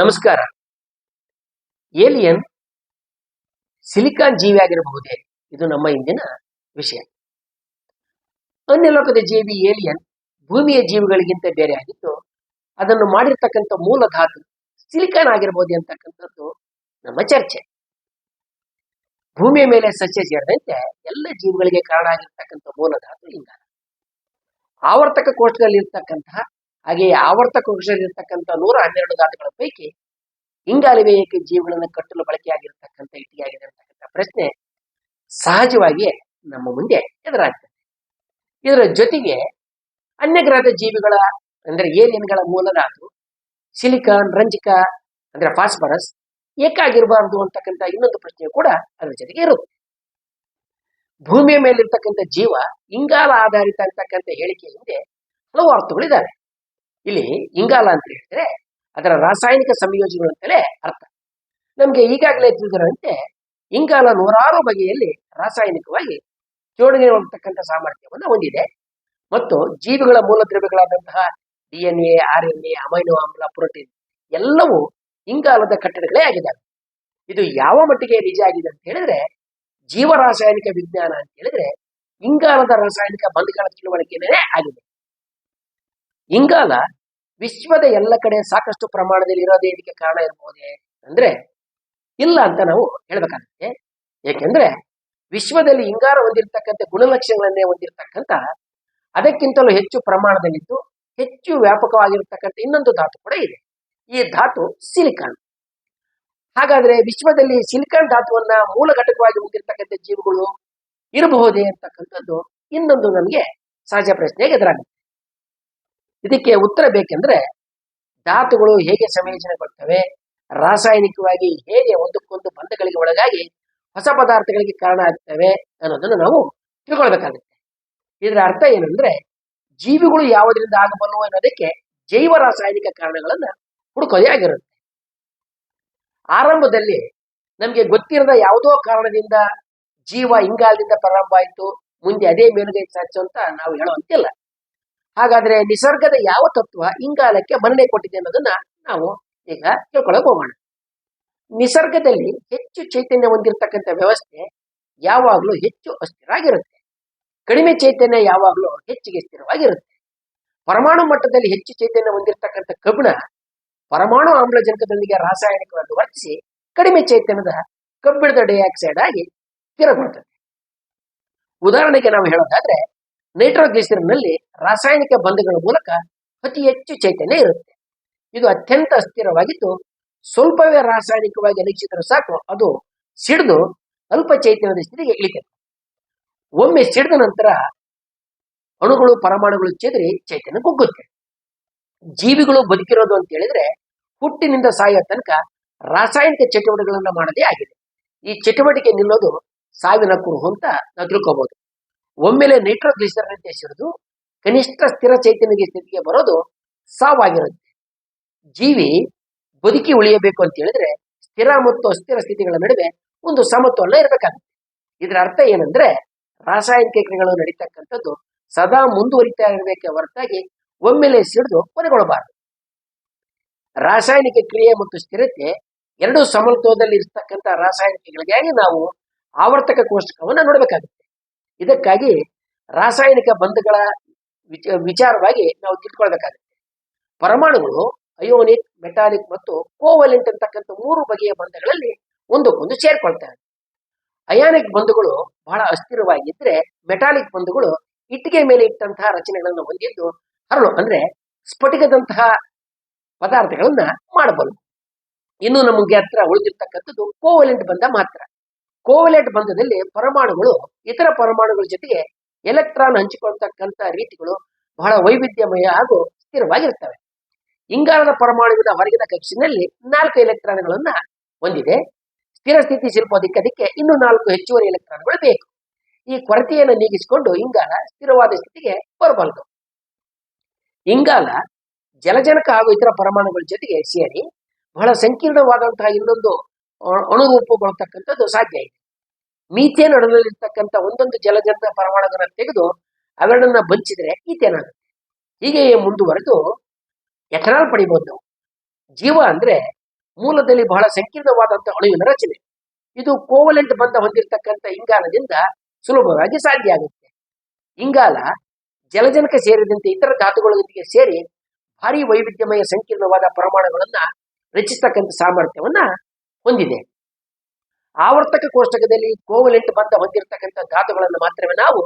ನಮಸ್ಕಾರ. Alien silicon ಜೀವಿಯಾಗಿರಬಹುದೇ? ಇದು ನಮ್ಮ ಇಂದಿನ ವಿಷಯ. ಅನ್ಯಲೋಕದ ಜೀವಿ ಏಲಿಯನ್ ಭೂಮಿಯ ಜೀವಿಗಳಿಗಿಂತ ಬೇರೆ ಆಗಿದ್ದು, ಅದನ್ನು ಮಾಡಿರ್ತಕ್ಕಂಥ ಮೂಲ ಧಾತು ಸಿಲಿಕಾನ್ ಆಗಿರಬಹುದೇ ಅಂತಕ್ಕಂಥದ್ದು ನಮ್ಮ ಚರ್ಚೆ. ಭೂಮಿಯ ಮೇಲೆ ಸಸ್ಯ ಸೇರಿದಂತೆ ಎಲ್ಲ ಜೀವಿಗಳಿಗೆ ಕಾರಣ ಆಗಿರ್ತಕ್ಕಂಥ ಮೂಲ ಧಾತು ಇಂಗಾಲ. ಆವರ್ತಕ ಕೋಷ್ಟಕದಲ್ಲಿರ್ತಕ್ಕಂತಹ ಹಾಗೆಯೇ ಆವರ್ತಕ ಕೋಶದಲ್ಲಿರ್ತಕ್ಕಂಥ 112 ಧಾತುಗಳ ಪೈಕಿ ಇಂಗಾಲವೇ ಏಕೆ ಜೀವಿಗಳನ್ನು ಕಟ್ಟಲು ಬಳಕೆಯಾಗಿರ್ತಕ್ಕಂಥ ಇಟ್ಟಿಗೆಯಾಗಿದೆ ಅಂತಕ್ಕಂಥ ಪ್ರಶ್ನೆ ಸಹಜವಾಗಿಯೇ ನಮ್ಮ ಮುಂದೆ ಎದುರಾಗ್ತದೆ. ಇದರ ಜೊತೆಗೆ ಅನ್ಯಗ್ರಹದ ಜೀವಿಗಳ ಅಂದ್ರೆ ಏಲಿಯನ್ಗಳ ಮೂಲ ಧಾತು ಸಿಲಿಕಾನ್, ರಂಜಕ ಅಂದ್ರೆ ಫಾಸ್ಫರಸ್ ಏಕಾಗಿರಬಾರದು ಅಂತಕ್ಕಂಥ ಇನ್ನೊಂದು ಪ್ರಶ್ನೆ ಕೂಡ ಅದರ ಜೊತೆಗೆ ಇರುತ್ತೆ. ಭೂಮಿಯ ಮೇಲಿರ್ತಕ್ಕಂಥ ಜೀವ ಇಂಗಾಲ ಆಧಾರಿತ ಅಂತಕ್ಕಂಥ ಹೇಳಿಕೆ ಹಿಂದೆ ಹಲವು ಅರ್ಥಗಳಿದ್ದಾವೆ. ಇಲ್ಲಿ ಇಂಗಾಲ ಅಂತ ಹೇಳಿದ್ರೆ ಅದರ ರಾಸಾಯನಿಕ ಸಂಯೋಜನೆಗಳು ಅಂತಲೇ ಅರ್ಥ. ನಮ್ಗೆ ಈಗಾಗಲೇ ತಿಳಿದಿರುವಂತೆ ಇಂಗಾಲ 106 ಬಗೆಯಲ್ಲಿ ರಾಸಾಯನಿಕವಾಗಿ ಜೋಡಣೆ ಹೋಗ್ತಕ್ಕಂಥ ಸಾಮರ್ಥ್ಯವನ್ನು ಹೊಂದಿದೆ ಮತ್ತು ಜೀವಿಗಳ ಮೂಲ ದ್ರವ್ಯಗಳಾದಂತಹ DNA, RNA, ಅಮೈನೋ ಆಮ್ಲ, ಪ್ರೋಟೀನ್ ಎಲ್ಲವೂ ಇಂಗಾಲದ ಕಟ್ಟಡಗಳೇ ಆಗಿದ್ದಾವೆ. ಇದು ಯಾವ ಮಟ್ಟಿಗೆ ನಿಜ ಆಗಿದೆ ಅಂತ ಹೇಳಿದ್ರೆ, ಜೀವರಾಸಾಯನಿಕ ವಿಜ್ಞಾನ ಅಂತ ಹೇಳಿದ್ರೆ ಇಂಗಾಲದ ರಾಸಾಯನಿಕ ಬಂಧಗಳ ತಿಳುವಳಿಕೆನೇ ಆಗಿದೆ. ಇಂಗಾಲ ವಿಶ್ವದ ಎಲ್ಲ ಕಡೆ ಸಾಕಷ್ಟು ಪ್ರಮಾಣದಲ್ಲಿ ಇರೋದೇ ಇದಕ್ಕೆ ಕಾರಣ ಇರಬಹುದೇ ಅಂದ್ರೆ ಇಲ್ಲ ಅಂತ ನಾವು ಹೇಳ್ಬೇಕಾಗುತ್ತೆ. ಏಕೆಂದ್ರೆ ವಿಶ್ವದಲ್ಲಿ ಇಂಗಾಲ ಹೊಂದಿರತಕ್ಕಂಥ ಗುಣಲಕ್ಷಣಗಳನ್ನೇ ಹೊಂದಿರತಕ್ಕಂಥ ಅದಕ್ಕಿಂತಲೂ ಹೆಚ್ಚು ಪ್ರಮಾಣದಲ್ಲಿದ್ದು ಹೆಚ್ಚು ವ್ಯಾಪಕವಾಗಿರ್ತಕ್ಕಂಥ ಇನ್ನೊಂದು ಧಾತು ಕೂಡ ಇದೆ. ಈ ಧಾತು ಸಿಲಿಕಾನ್. ಹಾಗಾದ್ರೆ ವಿಶ್ವದಲ್ಲಿ ಸಿಲಿಕಾನ್ ಧಾತುವನ್ನ ಮೂಲ ಘಟಕವಾಗಿ ಹೊಂದಿರತಕ್ಕಂಥ ಜೀವಿಗಳು ಇರಬಹುದೇ ಅಂತಕ್ಕಂಥದ್ದು ಇನ್ನೊಂದು ನಮಗೆ ಸಹಜ ಪ್ರಶ್ನೆಗೆ ಎದುರಾಗುತ್ತೆ. ಇದಕ್ಕೆ ಉತ್ತರ ಬೇಕೆಂದ್ರೆ ಧಾತುಗಳು ಹೇಗೆ ಸಂಯೋಜನೆಗೊಳ್ತವೆ, ರಾಸಾಯನಿಕವಾಗಿ ಹೇಗೆ ಒಂದಕ್ಕೊಂದು ಬಂಧಗಳಿಗೆ ಒಳಗಾಗಿ ಹೊಸ ಪದಾರ್ಥಗಳಿಗೆ ಕಾರಣ ಆಗ್ತವೆ ಅನ್ನೋದನ್ನು ನಾವು ತಿಳ್ಕೊಳ್ಬೇಕಾಗುತ್ತೆ. ಇದರ ಅರ್ಥ ಏನಂದ್ರೆ ಜೀವಿಗಳು ಯಾವುದರಿಂದ ಆಗಬಲ್ಲವು ಅನ್ನೋದಕ್ಕೆ ಜೈವ ರಾಸಾಯನಿಕ ಕಾರಣಗಳನ್ನ ಹುಡುಕೋದೇ ಆಗಿರುತ್ತೆ. ಆರಂಭದಲ್ಲಿ ನಮ್ಗೆ ಗೊತ್ತಿರದ ಯಾವುದೋ ಕಾರಣದಿಂದ ಜೀವ ಇಂಗಾಲದಿಂದ ಪ್ರಾರಂಭ ಆಯಿತು, ಮುಂದೆ ಅದೇ ಮೇಲುಗೈ ಸಾಧಿಸು ಅಂತ ನಾವು ಹೇಳುವಂತಿಲ್ಲ. ಹಾಗಾದ್ರೆ ನಿಸರ್ಗದ ಯಾವ ತತ್ವ ಇಂಗಾಲಕ್ಕೆ ಮನ್ನಣೆ ಕೊಟ್ಟಿದೆ ಅನ್ನೋದನ್ನ ನಾವು ಈಗ ತಿಳ್ಕೊಳಕ್ ಹೋಗೋಣ. ನಿಸರ್ಗದಲ್ಲಿ ಹೆಚ್ಚು ಚೈತನ್ಯ ಹೊಂದಿರತಕ್ಕಂಥ ವ್ಯವಸ್ಥೆ ಯಾವಾಗಲೂ ಹೆಚ್ಚು ಅಸ್ಥಿರ ಆಗಿರುತ್ತೆ. ಕಡಿಮೆ ಚೈತನ್ಯ ಯಾವಾಗಲೂ ಹೆಚ್ಚಿಗೆ ಸ್ಥಿರವಾಗಿರುತ್ತೆ. ಪರಮಾಣು ಮಟ್ಟದಲ್ಲಿ ಹೆಚ್ಚು ಚೈತನ್ಯ ಹೊಂದಿರತಕ್ಕಂಥ ಕಬ್ಬಿಣ ಪರಮಾಣು ಆಮ್ಲಜನಕದೊಂದಿಗೆ ರಾಸಾಯನಿಕವನ್ನು ವರ್ತಿಸಿ ಕಡಿಮೆ ಚೈತನ್ಯದ ಕಬ್ಬಿಣದ ಡೈಆಕ್ಸೈಡ್ ಆಗಿ ಸ್ಥಿರಗೊಳ್ಳುತ್ತದೆ. ಉದಾಹರಣೆಗೆ ನಾವು ಹೇಳೋದಾದ್ರೆ ನೈಟ್ರೋಗ್ಲಿಸರಿನ್ ನಲ್ಲಿ ರಾಸಾಯನಿಕ ಬಂಧಗಳ ಮೂಲಕ ಅತಿ ಹೆಚ್ಚು ಚೈತನ್ಯ ಇರುತ್ತೆ. ಇದು ಅತ್ಯಂತ ಅಸ್ಥಿರವಾಗಿದ್ದು ಸ್ವಲ್ಪವೇ ರಾಸಾಯನಿಕವಾಗಿ ಅನಿಶ್ಚಿತರು ಸಾಕು ಅದು ಸಿಡಿದು ಅಲ್ಪ ಚೈತನ್ಯದ ಸ್ಥಿತಿಗೆ ಇಳಿತದೆ. ಒಮ್ಮೆ ಸಿಡಿದ ನಂತರ ಅಣುಗಳು ಪರಮಾಣುಗಳು ಚೆದರಿ ಚೈತನ್ಯ ಕುಗ್ಗುತ್ತೆ. ಜೀವಿಗಳು ಬದುಕಿರೋದು ಅಂತ ಹೇಳಿದ್ರೆ ಹುಟ್ಟಿನಿಂದ ಸಾಯೋ ತನಕ ರಾಸಾಯನಿಕ ಚಟುವಟಿಕೆಗಳನ್ನ ಮಾಡದೇ ಆಗಿದೆ. ಈ ಚಟುವಟಿಕೆ ನಿಲ್ಲೋದು ಸಾವಿನ ಕುರುಹು ಅಂತ ನಾವು ತಿಳ್ಕೋಬಹುದು. ಒಮ್ಮೆಲೆ ನೈಟ್ರೋಗ್ಲಿಸರಿನ್ ಅಂತ ಸಿಡಿದು ಕನಿಷ್ಠ ಸ್ಥಿರ ಚೈತನ್ಯ ಸ್ಥಿತಿಗೆ ಬರೋದು ಸಾವಾಗಿರುತ್ತೆ. ಜೀವಿ ಬದುಕಿ ಉಳಿಯಬೇಕು ಅಂತ ಹೇಳಿದ್ರೆ ಸ್ಥಿರ ಮತ್ತು ಅಸ್ಥಿರ ಸ್ಥಿತಿಗಳ ನಡುವೆ ಒಂದು ಸಮತೋಲನ ಇರಬೇಕಾಗುತ್ತೆ. ಇದರ ಅರ್ಥ ಏನಂದ್ರೆ ರಾಸಾಯನಿಕ ಕ್ರಿಯೆಗಳು ನಡೀತಕ್ಕಂಥದ್ದು ಸದಾ ಮುಂದುವರಿತಾ ಇರಬೇಕೆ ಹೊರತಾಗಿ ಒಮ್ಮೆಲೆ ಸಿಡಿದು ಕೊನೆಗೊಳ್ಳಬಾರದು. ರಾಸಾಯನಿಕ ಕ್ರಿಯೆ ಮತ್ತು ಸ್ಥಿರತೆ ಎರಡೂ ಸಮತೋಲನದಲ್ಲಿ ಇರ್ತಕ್ಕಂಥ ರಾಸಾಯನಿಕಗಳಿಗಾಗಿ ನಾವು ಆವರ್ತಕ ಕೋಷ್ಟಕವನ್ನು ನೋಡಬೇಕಾಗುತ್ತೆ. ಇದಕ್ಕಾಗಿ ರಾಸಾಯನಿಕ ಬಂಧಗಳ ವಿಚಾರವಾಗಿ ನಾವು ತಿಳ್ಕೊಳ್ಬೇಕಾಗುತ್ತೆ. ಪರಮಾಣುಗಳು ಅಯೋನಿಕ್, ಮೆಟಾಲಿಕ್ ಮತ್ತು ಕೋವಲೆಂಟ್ ಅಂತಕ್ಕಂಥ 3 ಬಗೆಯ ಬಂಧಗಳಲ್ಲಿ ಒಂದಕ್ಕೊಂದು ಸೇರ್ಕೊಳ್ತವೆ. ಅಯಾನಿಕ್ ಬಂಧಗಳು ಬಹಳ ಅಸ್ಥಿರವಾಗಿದ್ರೆ ಮೆಟಾಲಿಕ್ ಬಂಧಗಳು ಇಟ್ಟಿಗೆ ಮೇಲೆ ಇಟ್ಟಂತಹ ರಚನೆಗಳನ್ನು ಹೊಂದಿದ್ದು ಹರಳು ಅಂದ್ರೆ ಸ್ಫಟಿಕದಂತಹ ಪದಾರ್ಥಗಳನ್ನ ಮಾಡಬಲ್ಲವು. ಇನ್ನು ನಮಗೆ ಹತ್ರ ಉಳಿದಿರ್ತಕ್ಕಂಥದ್ದು ಕೋವಲೆಂಟ್ ಬಂಧ ಮಾತ್ರ. ಕೋವಲೆಂಟ್ ಬಂಧದಲ್ಲಿ ಪರಮಾಣುಗಳು ಇತರ ಪರಮಾಣುಗಳ ಜೊತೆಗೆ ಎಲೆಕ್ಟ್ರಾನ್ ಹಂಚಿಕೊಳ್ತಕ್ಕಂಥ ರೀತಿಗಳು ಬಹಳ ವೈವಿಧ್ಯಮಯ ಹಾಗೂ ಸ್ಥಿರವಾಗಿರ್ತವೆ. ಇಂಗಾಲದ ಪರಮಾಣುವಿನ ಹೊರಗಿನ ಕಕ್ಷಿನಲ್ಲಿ 4 ಎಲೆಕ್ಟ್ರಾನ್ಗಳನ್ನ ಹೊಂದಿದೆ. ಸ್ಥಿರ ಸ್ಥಿತಿ ಸಿಲುಕೋದಕ್ಕೆ ಅದಕ್ಕೆ ಇನ್ನೂ 4 ಹೆಚ್ಚುವರಿ ಎಲೆಕ್ಟ್ರಾನ್ಗಳು ಬೇಕು. ಈ ಕೊರತೆಯನ್ನು ನೀಗಿಸಿಕೊಂಡು ಇಂಗಾಲ ಸ್ಥಿರವಾದ ಸ್ಥಿತಿಗೆ ಬರಬಲ್ಲದು. ಇಂಗಾಲ ಜಲಜನಕ ಹಾಗೂ ಇತರ ಪರಮಾಣುಗಳ ಜೊತೆಗೆ ಸೇರಿ ಬಹಳ ಸಂಕೀರ್ಣವಾದಂತಹ ಇನ್ನೊಂದು ಅಣುರೂಪಗೊಳ್ತಕ್ಕಂಥದ್ದು ಸಾಧ್ಯ ಇದೆ. ಮೀಥೇನ್ ಅಣುವಿನಲ್ಲಿರ್ತಕ್ಕಂಥ ಒಂದೊಂದು ಜಲಜನಕ ಪರಮಾಣುಗಳನ್ನು ತೆಗೆದು ಅವೆರಡನ್ನ ಬಂಚಿದ್ರೆ ಈಥೇನ್ ಆಗುತ್ತೆ. ಹೀಗೆ ಮುಂದುವರೆದು ಎಥನಾಲ್ ಪಡಿಬಹುದು ನಾವು. ಜೀವ ಅಂದ್ರೆ ಮೂಲದಲ್ಲಿ ಬಹಳ ಸಂಕೀರ್ಣವಾದಂತಹ ಅಣುವಿನ ರಚನೆ. ಇದು ಕೋವಲೆಂಟ್ ಬಂಧ ಹೊಂದಿರತಕ್ಕಂಥ ಇಂಗಾಲದಿಂದ ಸುಲಭವಾಗಿ ಸಾಧ್ಯ ಆಗುತ್ತೆ. ಇಂಗಾಲ ಜಲಜನಕ ಸೇರಿದಂತೆ ಇತರ ಧಾತುಗಳೊಂದಿಗೆ ಸೇರಿ ಭಾರಿ ವೈವಿಧ್ಯಮಯ ಸಂಕೀರ್ಣವಾದ ಪರಮಾಣುಗಳನ್ನ ರಚಿಸತಕ್ಕಂಥ ಸಾಮರ್ಥ್ಯವನ್ನ ಹೊಂದಿದೆ. ಆವರ್ತಕ ಕೋಷ್ಟಕದಲ್ಲಿ ಕೋವಲೆಂಟ್ ಬಂಧ ಹೊಂದಿರತಕ್ಕಂಥ ಧಾತುಗಳನ್ನು ಮಾತ್ರವೇ ನಾವು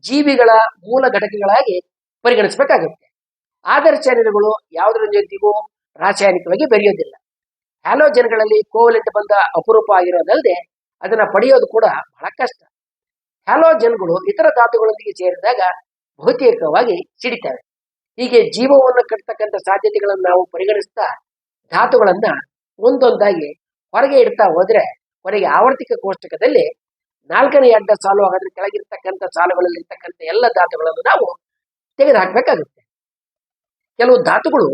ಜೀವಿಗಳ ಮೂಲ ಘಟಕಗಳಾಗಿ ಪರಿಗಣಿಸಬೇಕಾಗುತ್ತೆ. ಆದರ್ಶ ಅನಿಲಗಳು ಯಾವುದರ ಜೊತೆಗೂ ರಾಸಾಯನಿಕವಾಗಿ ಬೆರೆಯೋದಿಲ್ಲ. ಹ್ಯಾಲೋಜನ್ಗಳಲ್ಲಿ ಕೋವಲೆಂಟ್ ಬಂಧ ಅಪರೂಪ ಆಗಿರೋದಲ್ಲದೆ ಅದನ್ನ ಪಡೆಯೋದು ಕೂಡ ಬಹಳ ಕಷ್ಟ. ಹ್ಯಾಲೋಜನ್ಗಳು ಇತರ ಧಾತುಗಳೊಂದಿಗೆ ಸೇರಿದಾಗ ಬಹುತೇಕವಾಗಿ ಸಿಡಿತವೆ. ಹೀಗೆ ಜೀವವನ್ನು ಕಟ್ಟತಕ್ಕಂಥ ಸಾಧ್ಯತೆಗಳನ್ನು ನಾವು ಪರಿಗಣಿಸ್ತಾ ಧಾತುಗಳನ್ನ ಒಂದೊಂದಾಗಿ ಹೊರಗೆ ಇಡ್ತಾ ಹೋದ್ರೆ ಕೊನೆಗೆ ಆವರ್ತಿಕ ಕೋಷ್ಟಕದಲ್ಲಿ 4ನೇ ಅಡ್ಡ ಸಾಲು ಅದರ ಕೆಳಗಿರ್ತಕ್ಕಂಥ ಸಾಲುಗಳಲ್ಲಿ ಇರ್ತಕ್ಕಂಥ ಎಲ್ಲ ಧಾತುಗಳನ್ನು ನಾವು ತೆಗೆದು ಹಾಕಬೇಕಾಗುತ್ತೆ. ಕೆಲವು ಧಾತುಗಳು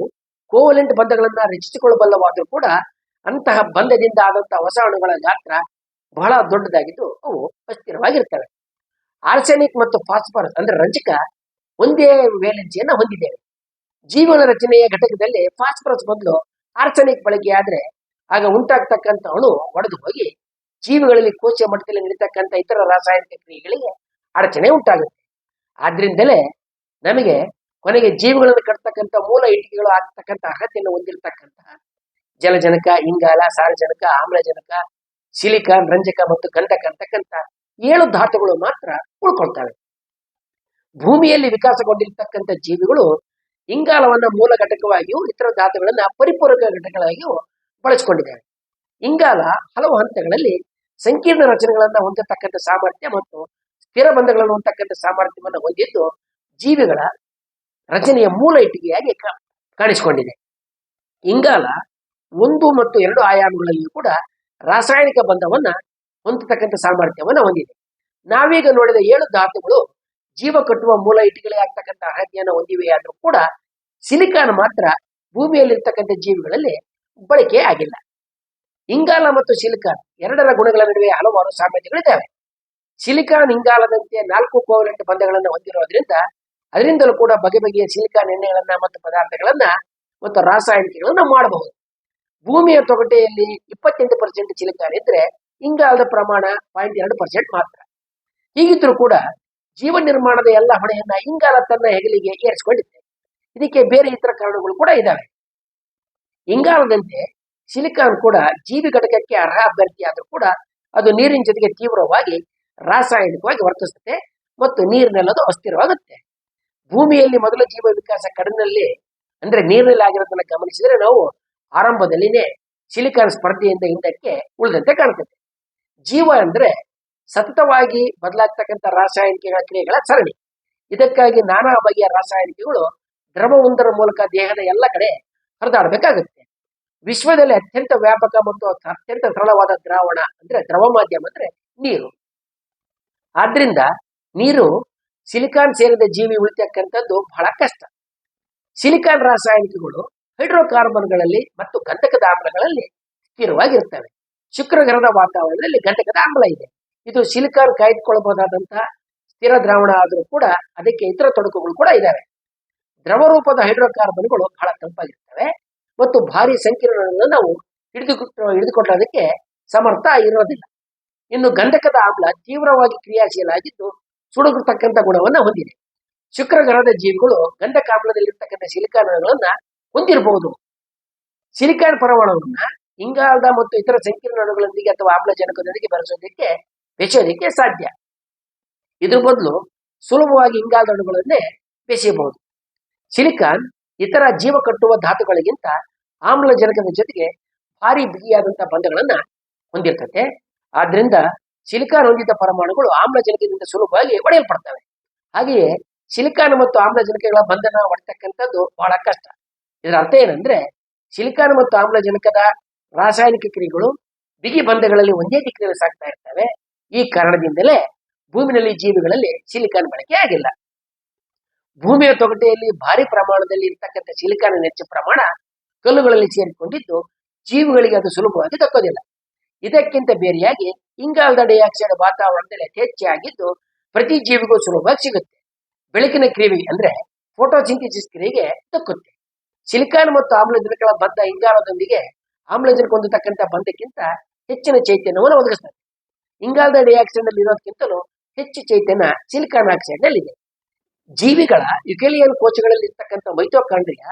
ಕೋವಲೆಂಟ್ ಬಂಧಗಳನ್ನ ರಚಿಸಿಕೊಳ್ಳಬಲ್ಲವಾದರೂ ಕೂಡ ಅಂತಹ ಬಂಧದಿಂದ ಆದಂತಹ ಹೊಸ ಅಣುಗಳ ಗಾತ್ರ ಬಹಳ ದೊಡ್ಡದಾಗಿದ್ದು ಅವು ಅಸ್ಥಿರವಾಗಿರ್ತವೆ. ಆರ್ಸೆನಿಕ್ ಮತ್ತು ಫಾಸ್ಫರಸ್ ಅಂದ್ರೆ ರಂಜಕ ಒಂದೇ ವೇಲೆನ್ಸಿಯನ್ನ ಹೊಂದಿದ್ದೇವೆ. ಜೀವನ ರಚನೆಯ ಘಟಕದಲ್ಲಿ ಫಾಸ್ಫರಸ್ ಬದಲು ಆರ್ಸೆನಿಕ್ ಬಳಕೆಯಾದ್ರೆ ಆಗ ಉಂಟಾಗ್ತಕ್ಕಂಥ ಅಣು ಒಡೆದು ಹೋಗಿ ಜೀವಿಗಳಲ್ಲಿ ಕೋಶ ಮಟ್ಟದಲ್ಲಿ ನಡೀತಕ್ಕಂಥ ಇತರ ರಾಸಾಯನಿಕ ಕ್ರಿಯೆಗಳಿಗೆ ಅಡಚಣೆ ಉಂಟಾಗುತ್ತೆ. ಆದ್ರಿಂದಲೇ ನಮಗೆ ಕೊನೆಗೆ ಜೀವಿಗಳನ್ನು ಕಟ್ತಕ್ಕಂಥ ಮೂಲ ಇಟ್ಟಿಗೆಗಳು ಆಗ್ತಕ್ಕಂಥ ಅರ್ಹತೆಯನ್ನು ಹೊಂದಿರತಕ್ಕಂತಹ ಜಲಜನಕ, ಇಂಗಾಲ, ಸಾರಜನಕ, ಆಮ್ಲಜನಕ, ಸಿಲಿಕಾನ್, ರಂಜಕ ಮತ್ತು ಗಂಧಕ ಅಂತಕ್ಕಂಥ 7 ಧಾತುಗಳು ಮಾತ್ರ ಉಳ್ಕೊಳ್ತವೆ. ಭೂಮಿಯಲ್ಲಿ ವಿಕಾಸಗೊಂಡಿರ್ತಕ್ಕಂಥ ಜೀವಿಗಳು ಇಂಗಾಲವನ್ನ ಮೂಲ ಘಟಕವಾಗಿಯೂ ಇತರ ಧಾತುಗಳನ್ನ ಪರಿಪೂರಕ ಘಟಕಗಳಾಗಿಯೂ ಬಳಸಿಕೊಂಡಿದ್ದಾರೆ. ಇಂಗಾಲ ಹಲವು ಹಂತಗಳಲ್ಲಿ ಸಂಕೀರ್ಣ ರಚನೆಗಳನ್ನ ಹೊಂದತಕ್ಕಂಥ ಸಾಮರ್ಥ್ಯ ಮತ್ತು ಸ್ಥಿರ ಬಂಧಗಳನ್ನು ಹೊಂದತಕ್ಕಂಥ ಸಾಮರ್ಥ್ಯವನ್ನು ಹೊಂದಿದ್ದು ಜೀವಿಗಳ ರಚನೆಯ ಮೂಲ ಇಟ್ಟಿಗೆಯಾಗಿ ಕಾಣಿಸಿಕೊಂಡಿದೆ. ಇಂಗಾಲ 1 ಮತ್ತು 2 ಆಯಾಮಗಳಲ್ಲಿಯೂ ಕೂಡ ರಾಸಾಯನಿಕ ಬಂಧವನ್ನ ಹೊಂದತಕ್ಕಂಥ ಸಾಮರ್ಥ್ಯವನ್ನ ಹೊಂದಿದೆ. ನಾವೀಗ ನೋಡಿದ 7 ಧಾತುಗಳು ಜೀವ ಕಟ್ಟುವ ಮೂಲ ಇಟ್ಟಿಗೆ ಆಗ್ತಕ್ಕಂಥ ಅರ್ಹತೆಯನ್ನು ಹೊಂದಿವೆಯಾದ್ರೂ ಕೂಡ ಸಿಲಿಕಾನ್ ಮಾತ್ರ ಭೂಮಿಯಲ್ಲಿರ್ತಕ್ಕಂಥ ಜೀವಿಗಳಲ್ಲಿ ಬಳಕೆ ಆಗಿಲ್ಲ. ಇಂಗಾಲ ಮತ್ತು ಸಿಲಿಕಾನ್ ಎರಡರ ಗುಣಗಳ ನಡುವೆ ಹಲವಾರು ಸಾಮ್ಯತೆಗಳಿದ್ದಾವೆ. ಸಿಲಿಕಾನ್ ಇಂಗಾಲದಂತೆ 4 ಕೋವಲೆಂಟ್ ಬಂಧಗಳನ್ನು ಹೊಂದಿರೋದ್ರಿಂದ ಅದರಿಂದಲೂ ಕೂಡ ಬಗೆ ಬಗೆಯ ಸಿಲಿಕಾನ್ ಎಣ್ಣೆಗಳನ್ನ ಮತ್ತು ಪದಾರ್ಥಗಳನ್ನ ಮತ್ತು ರಾಸಾಯನಿಕಗಳನ್ನ ಮಾಡಬಹುದು. ಭೂಮಿಯ ತೊಗಟೆಯಲ್ಲಿ 28% ಸಿಲಿಕಾನ್ ಇದ್ರೆ ಇಂಗಾಲದ ಪ್ರಮಾಣ 0.2% ಮಾತ್ರ. ಹೀಗಿದ್ರೂ ಕೂಡ ಜೀವ ನಿರ್ಮಾಣದ ಎಲ್ಲ ಹೊಣೆಯನ್ನ ಇಂಗಾಲ ತನ್ನ ಹೆಗಲಿಗೆ ಏರಿಸಿಕೊಂಡಿದೆ. ಇದಕ್ಕೆ ಬೇರೆ ಇತರ ಕಾರಣಗಳು ಕೂಡ ಇದ್ದಾವೆ. ಇಂಗಾಲದಂತೆ ಸಿಲಿಕಾನ್ ಕೂಡ ಜೀವಿ ಘಟಕಕ್ಕೆ ಅರ್ಹ ಅಭ್ಯರ್ಥಿ ಆದ್ರೂ ಕೂಡ ಅದು ನೀರಿನ ಜೊತೆಗೆ ತೀವ್ರವಾಗಿ ರಾಸಾಯನಿಕವಾಗಿ ವರ್ತಿಸುತ್ತೆ ಮತ್ತು ನೀರಿನಲ್ಲದು ಅಸ್ಥಿರವಾಗುತ್ತೆ. ಭೂಮಿಯಲ್ಲಿ ಮೊದಲ ಜೀವ ವಿಕಾಸ ಕಡಲಿನಲ್ಲಿ ಅಂದ್ರೆ ನೀರಿನಲ್ಲಿ ಆಗಿರೋದನ್ನ ಗಮನಿಸಿದ್ರೆ ನಾವು ಆರಂಭದಲ್ಲಿನೇ ಸಿಲಿಕಾನ್ ಸ್ಪರ್ಧೆಯಿಂದ ಹಿಂದಕ್ಕೆ ಉಳಿದಂತೆ ಕಾಣ್ತದೆ. ಜೀವ ಅಂದ್ರೆ ಸತತವಾಗಿ ಬದಲಾಗ್ತಕ್ಕಂಥ ರಾಸಾಯನಿಕಗಳ ಕ್ರಿಯೆಗಳ ಸರಣಿ. ಇದಕ್ಕಾಗಿ ನಾನಾ ಬಗೆಯ ರಾಸಾಯನಿಕಗಳು ದ್ರವವೊಂದರ ಮೂಲಕ ದೇಹದ ಎಲ್ಲ ಕಡೆ ಹರಿದಾಡಬೇಕಾಗುತ್ತೆ. ವಿಶ್ವದಲ್ಲಿ ಅತ್ಯಂತ ವ್ಯಾಪಕ ಮತ್ತು ಅತ್ಯಂತ ಸರಳವಾದ ದ್ರಾವಣ ಅಂದ್ರೆ ದ್ರವ ಮಾಧ್ಯಮ ಅಂದ್ರೆ ನೀರು. ಆದ್ರಿಂದ ನೀರು ಸಿಲಿಕಾನ್ ಸೇರಿದ ಜೀವಿ ಉಳಿತಕ್ಕಂಥದ್ದು ಬಹಳ ಕಷ್ಟ. ಸಿಲಿಕಾನ್ ರಾಸಾಯನಿಕಗಳು ಹೈಡ್ರೋಕಾರ್ಬನ್ಗಳಲ್ಲಿ ಮತ್ತು ಗಂಧಕದ ಆಮ್ಲಗಳಲ್ಲಿ ಸ್ಥಿರವಾಗಿರ್ತವೆ. ಶುಕ್ರಗ್ರಹದ ವಾತಾವರಣದಲ್ಲಿ ಗಂಧಕದ ಆಮ್ಲ ಇದೆ. ಇದು ಸಿಲಿಕಾನ್ ಕಾಯ್ದುಕೊಳ್ಳಬಹುದಾದಂತಹ ಸ್ಥಿರ ದ್ರಾವಣ ಆದರೂ ಕೂಡ ಅದಕ್ಕೆ ಇತರ ತೊಡಕುಗಳು ಕೂಡ ಇದ್ದಾವೆ. ದ್ರವ ರೂಪದ ಹೈಡ್ರೋಕಾರ್ಬನ್ಗಳು ಬಹಳ ತಂಪಾಗಿರ್ತವೆ ಮತ್ತು ಭಾರಿ ಸಂಕೀರ್ಣಗಳನ್ನು ನಾವು ಹಿಡಿದುಕೊಳ್ಳೋದಕ್ಕೆ ಸಮರ್ಥ ಇರೋದಿಲ್ಲ. ಇನ್ನು ಗಂಧಕದ ಆಮ್ಲ ತೀವ್ರವಾಗಿ ಕ್ರಿಯಾಶೀಲ ಆಗಿದ್ದು ಸುಡುಗತಕ್ಕಂಥ ಗುಣವನ್ನ ಹೊಂದಿದೆ. ಶುಕ್ರಗ್ರಹದ ಜೀವಿಗಳು ಗಂಧಕ ಆಮ್ಲದಲ್ಲಿರ್ತಕ್ಕಂಥ ಸಿಲಿಕಾನ್ ಅಣುಗಳನ್ನ ಹೊಂದಿರಬಹುದು. ಸಿಲಿಕಾನ್ ಪರಮಾಣುವನ್ನ ಇಂಗಾಲದ ಮತ್ತು ಇತರ ಸಂಕೀರ್ಣ ಅಣುಗಳೊಂದಿಗೆ ಅಥವಾ ಆಮ್ಲಜನಕದೊಂದಿಗೆ ಬೆಸೆಯೋದಕ್ಕೆ ಸಾಧ್ಯ. ಇದ್ರ ಬದಲು ಸುಲಭವಾಗಿ ಇಂಗಾಲದ ಅಣುಗಳನ್ನೇ ಬೆಸೆಯಬಹುದು. ಸಿಲಿಕಾನ್ ಇತರ ಜೀವ ಕಟ್ಟುವ ಧಾತುಗಳಿಗಿಂತ ಆಮ್ಲಜನಕದ ಜೊತೆಗೆ ಭಾರಿ ಬಿಗಿಯಾದಂತಹ ಬಂಧಗಳನ್ನ ಹೊಂದಿರ್ತದೆ. ಆದ್ರಿಂದ ಸಿಲಿಕಾನ್ ಹೊಂದಿದ ಪರಮಾಣುಗಳು ಆಮ್ಲಜನಕದಿಂದ ಸುಲಭವಾಗಿ ಒಡೆಯಲ್ಪಡ್ತವೆ. ಹಾಗೆಯೇ ಸಿಲಿಕಾನ್ ಮತ್ತು ಆಮ್ಲಜನಕಗಳ ಬಂಧನ ಒಡ್ತಕ್ಕಂಥದ್ದು ಬಹಳ ಕಷ್ಟ. ಇದರ ಅರ್ಥ ಏನಂದ್ರೆ ಸಿಲಿಕಾನ್ ಮತ್ತು ಆಮ್ಲಜನಕದ ರಾಸಾಯನಿಕ ಕ್ರಿಯೆಗಳು ಬಿಗಿ ಬಂಧಗಳಲ್ಲಿ ಒಂದೇ ದಿಕ್ಕಿನಲ್ಲಿ ಸಾಗ್ತಾ ಇರ್ತವೆ. ಈ ಕಾರಣದಿಂದಲೇ ಭೂಮಿನಲ್ಲಿ ಜೀವಿಗಳಲ್ಲಿ ಸಿಲಿಕಾನ್ ಬಳಕೆ ಆಗಿಲ್ಲ. ಭೂಮಿಯ ತೊಗಟೆಯಲ್ಲಿ ಭಾರಿ ಪ್ರಮಾಣದಲ್ಲಿ ಇರ್ತಕ್ಕಂಥ ಸಿಲಿಕಾನ್ ಹೆಚ್ಚು ಪ್ರಮಾಣ ಕಲ್ಲುಗಳಲ್ಲಿ ಸೇರಿಕೊಂಡಿದ್ದು ಜೀವಿಗಳಿಗೆ ಅದು ಸುಲಭವಾಗಿ ದಕ್ಕೋದಿಲ್ಲ. ಇದಕ್ಕಿಂತ ಬೇರೆಯಾಗಿ ಇಂಗಾಲದ ಡೈಆಕ್ಸೈಡ್ ವಾತಾವರಣದಲ್ಲಿ ಅತಿ ಹೆಚ್ಚಾಗಿದ್ದು ಪ್ರತಿ ಜೀವಿಗೂ ಸುಲಭವಾಗಿ ಸಿಗುತ್ತೆ. ಬೆಳಕಿನ ಕ್ರಿಯೆಗೆ ಅಂದ್ರೆ ಫೋಟೋಸಿಂಥಸಿಸ್ ಕ್ರಿಯೆಗೆ ದಕ್ಕುತ್ತೆ. ಸಿಲಿಕಾನ್ ಮತ್ತು ಆಮ್ಲಜನಕಗಳ ಬಂಧ ಇಂಗಾಲದೊಂದಿಗೆ ಆಮ್ಲಜನಕ ಹೊಂದತಕ್ಕಂಥ ಬಂಧಕ್ಕಿಂತ ಹೆಚ್ಚಿನ ಚೈತನ್ಯವನ್ನು ಒದಗಿಸ್ತದೆ. ಇಂಗಾಲದ ಡೈಆಕ್ಸೈಡ್ ನಲ್ಲಿ ಇರೋದಕ್ಕಿಂತಲೂ ಹೆಚ್ಚು ಚೈತನ್ಯ ಸಿಲಿಕಾನ್ ಆಕ್ಸೈಡ್ ನಲ್ಲಿ ಇದೆ. ಜೀವಿಗಳ ಯುಕೇಲಿಯನ್ ಕೋಶಗಳಲ್ಲಿ ಇರ್ತಕ್ಕಂಥ ಮೈಟೋಕಾಂಡ್ರಿಯ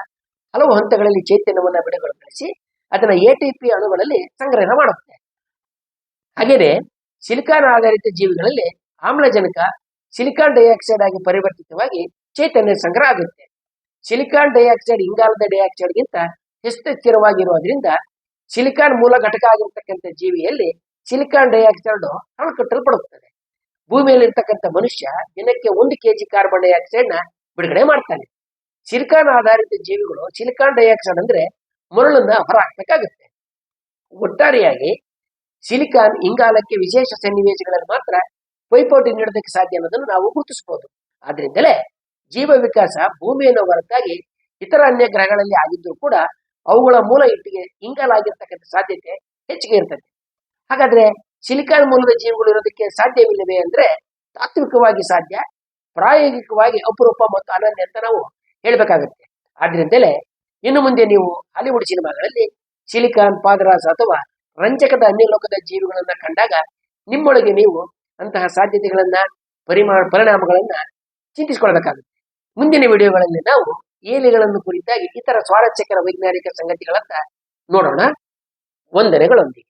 ಹಲವು ಹಂತಗಳಲ್ಲಿ ಚೈತನ್ಯವನ್ನು ಬಿಡುಗಡೆಗೊಳಿಸಿ ಅದನ್ನ ಎಟಿಪಿ ಅಣುಗಳಲ್ಲಿ ಸಂಗ್ರಹಣ ಮಾಡುತ್ತೆ. ಹಾಗೆಯೇ ಸಿಲಿಕಾನ್ ಆಧಾರಿತ ಜೀವಿಗಳಲ್ಲಿ ಆಮ್ಲಜನಕ ಸಿಲಿಕಾನ್ ಡೈಆಕ್ಸೈಡ್ ಆಗಿ ಪರಿವರ್ತಿತವಾಗಿ ಚೈತನ್ಯ ಸಂಗ್ರಹ ಆಗುತ್ತೆ. ಸಿಲಿಕಾನ್ ಡೈಆಕ್ಸೈಡ್ ಇಂಗಾಲದ ಡೈಆಕ್ಸೈಡ್ಗಿಂತ ಹೆಚ್ಚು ಸ್ಥಿರವಾಗಿರುವುದರಿಂದ ಸಿಲಿಕಾನ್ ಮೂಲ ಘಟಕ ಆಗಿರ್ತಕ್ಕಂಥ ಜೀವಿಯಲ್ಲಿ ಸಿಲಿಕಾನ್ ಡೈಆಕ್ಸೈಡ್ ಹಣಕಟ್ಟಲ್ಪಡುತ್ತದೆ. ಭೂಮಿಯಲ್ಲಿ ಇರ್ತಕ್ಕಂಥ ಮನುಷ್ಯ ದಿನಕ್ಕೆ 1 kg ಕಾರ್ಬನ್ ಡೈಆಕ್ಸೈಡ್ ನ ಬಿಡುಗಡೆ ಮಾಡ್ತಾನೆ. ಸಿಲಿಕಾನ್ ಆಧಾರಿತ ಜೀವಿಗಳು ಸಿಲಿಕಾನ್ ಡೈಆಕ್ಸೈಡ್ ಅಂದ್ರೆ ಮರಳನ್ನ ಹೊರಹಾಕಬೇಕಾಗುತ್ತೆ. ಒಟ್ಟಾರೆಯಾಗಿ ಸಿಲಿಕಾನ್ ಇಂಗಾಲಕ್ಕೆ ವಿಶೇಷ ಸನ್ನಿವೇಶಗಳಲ್ಲಿ ಮಾತ್ರ ಪೈಪೋಟಿ ನೀಡೋದಕ್ಕೆ ಸಾಧ್ಯ ಅನ್ನೋದನ್ನು ನಾವು ಗುರುತಿಸಬಹುದು. ಆದ್ರಿಂದಲೇ ಜೀವ ವಿಕಾಸ ಭೂಮಿಯನ್ನು ಹೊರತಾಗಿ ಇತರ ಅನ್ಯ ಗ್ರಹಗಳಲ್ಲಿ ಆಗಿದ್ರೂ ಕೂಡ ಅವುಗಳ ಮೂಲ ಇಟ್ಟಿಗೆ ಇಂಗಾಲ ಆಗಿರ್ತಕ್ಕಂಥ ಸಾಧ್ಯತೆ ಹೆಚ್ಚಿಗೆ ಇರ್ತದೆ. ಹಾಗಾದ್ರೆ ಸಿಲಿಕಾನ್ ಮೂಲದ ಜೀವಿಗಳು ಇರೋದಕ್ಕೆ ಸಾಧ್ಯವಿಲ್ಲವೇ ಅಂದ್ರೆ ತಾತ್ವಿಕವಾಗಿ ಸಾಧ್ಯ, ಪ್ರಾಯೋಗಿಕವಾಗಿ ಅಪರೂಪ ಮತ್ತು ಅನನ್ಯ ಅಂತ ನಾವು ಹೇಳ್ಬೇಕಾಗತ್ತೆ. ಆದ್ರಿಂದಲೇ ಇನ್ನು ಮುಂದೆ ನೀವು ಹಾಲಿವುಡ್ ಸಿನಿಮಾಗಳಲ್ಲಿ ಸಿಲಿಕಾನ್, ಪಾದರಾಸ ಅಥವಾ ರಂಜಕದ ಅನ್ಯಲೋಕದ ಜೀವಿಗಳನ್ನ ಕಂಡಾಗ ನಿಮ್ಮೊಳಗೆ ನೀವು ಅಂತಹ ಸಾಧ್ಯತೆಗಳನ್ನ ಪರಿಣಾಮಗಳನ್ನ ಚಿಂತಿಸಿಕೊಳ್ಬೇಕಾಗುತ್ತೆ. ಮುಂದಿನ ವಿಡಿಯೋಗಳಲ್ಲಿ ನಾವು ಏಲಿಗಳನ್ನು ಕುರಿತಾಗಿ ಇತರ ಸ್ವಾರಸ್ಯಕರ ವೈಜ್ಞಾನಿಕ ಸಂಗತಿಗಳತ್ತ ನೋಡೋಣ. ವಂದನೆಗಳೊಂದಿಗೆ.